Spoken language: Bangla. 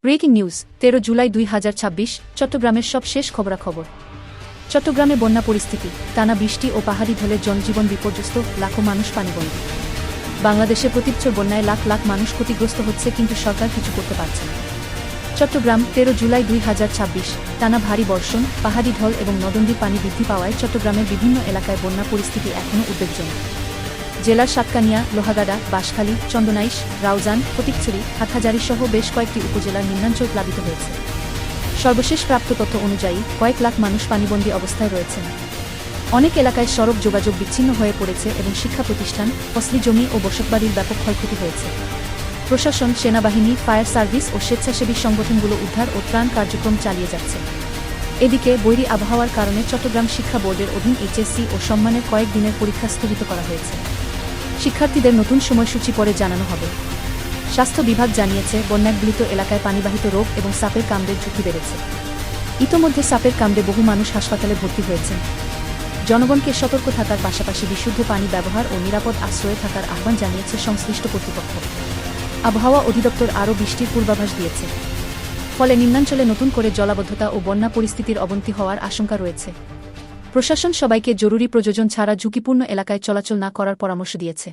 ব্রেকিং নিউজ 13 জুলাই 2026 চট্টগ্রামের সবশেষ খবরাখবর। চট্টগ্রামে বন্যা পরিস্থিতি, টানা বৃষ্টি ও পাহাড়ি ঢলে জনজীবন বিপর্যস্ত, লাখো মানুষ পানিবন্দী। বাংলাদেশে প্রতি বছর বন্যায় লাখ লাখ মানুষ ক্ষতিগ্রস্ত হচ্ছে, কিন্তু সরকার কিছু করতে পারছে না। চট্টগ্রাম 13 জুলাই 2026 টানা ভারী বর্ষণ, পাহাড়ি ঢল এবং নদনদীর পানি বৃদ্ধি পাওয়ায় চট্টগ্রামের বিভিন্ন এলাকায় বন্যা পরিস্থিতি এখনও উদ্বেগজনক। জেলার সাতকানিয়া, লোহাগাড়া, বাঁশখালী, চন্দনাইশ, রাউজান, ফটিকছড়ি, হাটহাজারী সহ বেশ কয়েকটি উপজেলার নিম্নাঞ্চল প্লাবিত হয়েছে। সর্বশেষ প্রাপ্ত তথ্য অনুযায়ী কয়েক লাখ মানুষ পানিবন্দী অবস্থায় রয়েছেন। অনেক এলাকায় সড়ক যোগাযোগ বিচ্ছিন্ন হয়ে পড়েছে এবং শিক্ষা প্রতিষ্ঠান, ফসলি জমি ও বসতবাড়ির ব্যাপক ক্ষয়ক্ষতি হয়েছে। প্রশাসন, সেনাবাহিনী, ফায়ার সার্ভিস ও স্বেচ্ছাসেবী সংগঠনগুলো উদ্ধার ও ত্রাণ কার্যক্রম চালিয়ে যাচ্ছে। এদিকে বৈরী আবহাওয়ার কারণে চট্টগ্রাম শিক্ষা বোর্ডের অধীন এইচএসসি ও সম্মানের কয়েক দিনের পরীক্ষা স্থগিত করা হয়েছে। শিক্ষার্থীদের নতুন সময়সূচি পরে জানানো হবে। স্বাস্থ্য বিভাগ জানিয়েছে, বন্যাকবলিত এলাকায় পানিবাহিত রোগ এবং সাপের কামড়ের ঝুঁকি বেড়েছে। ইতোমধ্যে সাপের কামড়ে বহু মানুষ হাসপাতালে ভর্তি হয়েছেন। জনগণকে সতর্ক থাকার পাশাপাশি বিশুদ্ধ পানি ব্যবহার ও নিরাপদ আশ্রয়ে থাকার আহ্বান জানিয়েছে সংশ্লিষ্ট কর্তৃপক্ষ। আবহাওয়া অধিদপ্তর আরও বৃষ্টির পূর্বাভাস দিয়েছে। ফলে নিম্নাঞ্চলে নতুন করে জলাবদ্ধতা ও বন্যা পরিস্থিতির অবনতি হওয়ার আশঙ্কা রয়েছে। প্রশাসন সবাইকে জরুরি প্রয়োজন ছাড়া ঝুঁকিপূর্ণ এলাকায় চলাচল না করার পরামর্শ দিয়েছে।